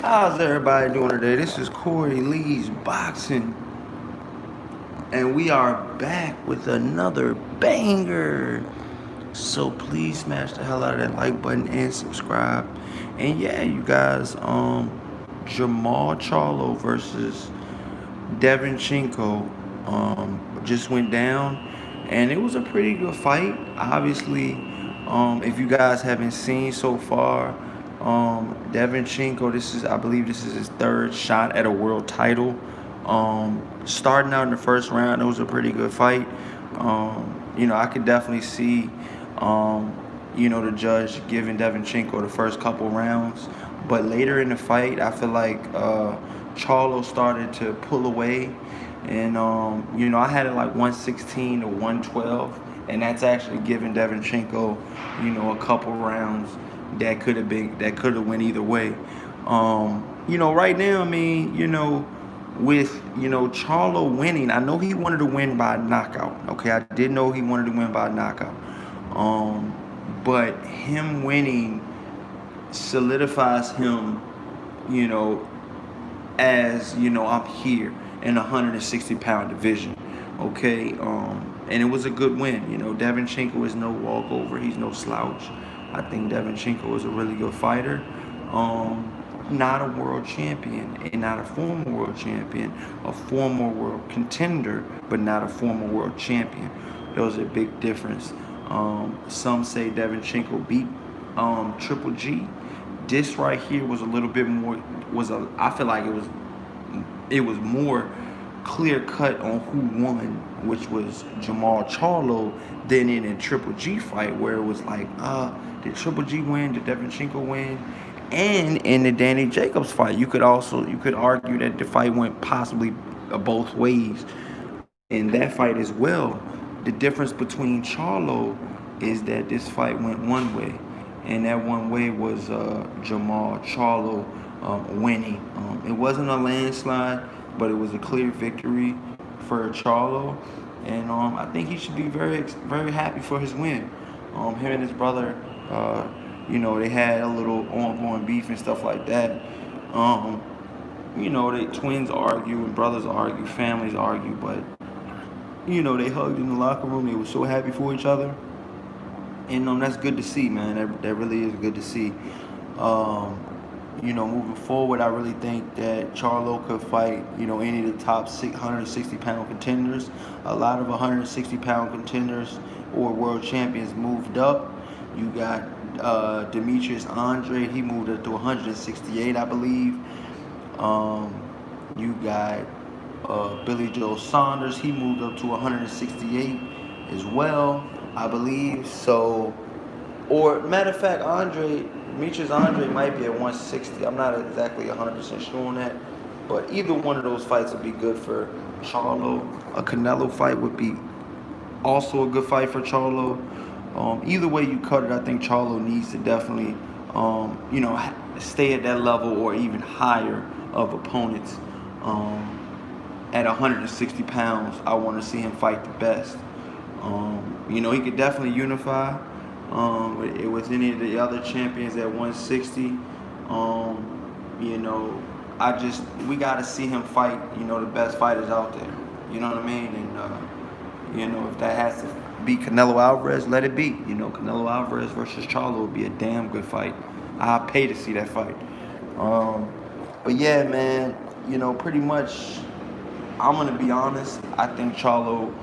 How's everybody doing today? This is Corey Lee's Boxing, and we are back with another banger. So please smash the hell out of that like button and subscribe. And yeah, you guys, Jamal Charlo versus derevyanchenko just went down, and it was a pretty good fight. Obviously, if you guys haven't seen so far, derevyanchenko, I believe this is his third shot at a world title. Starting out in the first round, it was a pretty good fight. I could definitely see, the judge giving derevyanchenko the first couple rounds, but later in the fight, I feel like Charlo started to pull away, and I had it like 116 to 112, and that's actually giving derevyanchenko, a couple rounds that could have went either way. Right now, I mean, with Charlo winning, I know he wanted to win by knockout. Okay, I did know he wanted to win by knockout. But him winning solidifies him, you know, as I'm here in the 160-pound division. Okay, and it was a good win. Derevyanchenko is no walkover. He's no slouch. I think derevyanchenko is a really good fighter. Not a world champion and not a former world champion, a former world contender, but not a former world champion. There's a big difference. Some say derevyanchenko beat Triple G. This right here was a little bit more. I feel like it was more clear cut on who won, which was Jamal Charlo, than in a Triple G fight where it was like, did Triple G win? Did derevyanchenko win? And in the Danny Jacobs fight, you could argue that the fight went possibly both ways in that fight as well. The difference between Charlo is that this fight went one way, and that one way was Jamal Charlo winning. It wasn't a landslide, but it was a clear victory for Charlo, and I think he should be very, very happy for his win. Him and his brother, they had a little ongoing beef and stuff like that. They twins argue and brothers argue, families argue, but they hugged in the locker room. They were so happy for each other, and that's good to see, man. That really is good to see. Moving forward, I really think that Charlo could fight, any of the top 160-pound contenders. A lot of 160-pound contenders or world champions moved up. You got Demetrius Andre, he moved up to 168, I believe. You got Billy Joe Saunders, he moved up to 168 as well, I believe. So, or matter of fact, Demetrius Andre might be at 160. I'm not exactly 100% sure on that. But either one of those fights would be good for Charlo. A Canelo fight would be also a good fight for Charlo. Either way you cut it, I think Charlo needs to definitely, stay at that level or even higher of opponents. At 160 pounds, I want to see him fight the best. He could definitely unify with any of the other champions at 160. We got to see him fight, the best fighters out there. You know what I mean? And, if that has to be Canelo Alvarez, let it be. Canelo Alvarez versus Charlo would be a damn good fight. I'll pay to see that fight. But yeah, man, pretty much, I'm going to be honest. I think Charlo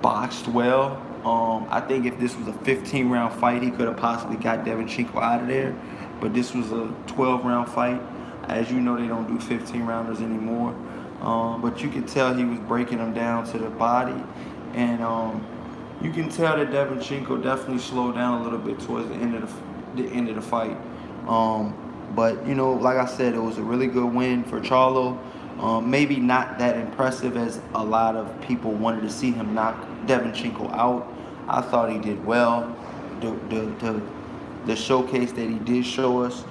boxed well. I think if this was a 15-round fight, he could have possibly got derevyanchenko out of there. But this was a 12-round fight. As you know, they don't do 15-rounders anymore. But you could tell he was breaking them down to the body. And you can tell that derevyanchenko definitely slowed down a little bit towards the end of the fight. But like I said, it was a really good win for Charlo. Maybe not that impressive as a lot of people wanted to see him knock derevyanchenko out. I thought he did well. The showcase that he did show us,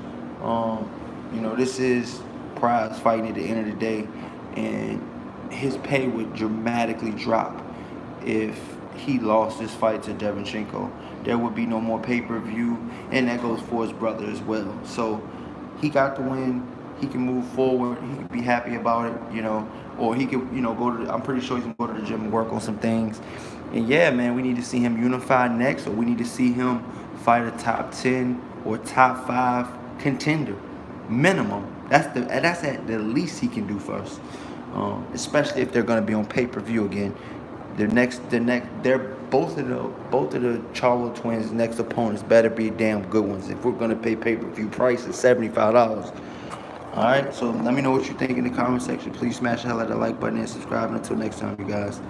this is prize fighting at the end of the day, and his pay would dramatically drop if he lost this fight to derevyanchenko. There would be no more pay-per-view, and that goes for his brother as well. So he got the win. he can move forward. He can be happy about it, or he could, go to. I'm pretty sure he's gonna go to the gym and work on some things. And yeah, man, we need to see him unified next, or we need to see him fight a top 10 or top 5 contender, minimum. That's at the least he can do first. Especially if they're gonna be on pay-per-view again. They're both of the Charlo twins' next opponents better be damn good ones. If we're gonna pay pay-per-view prices $75. All right, so let me know what you think in the comment section. Please smash the hell out of the like button and subscribe. And until next time, you guys,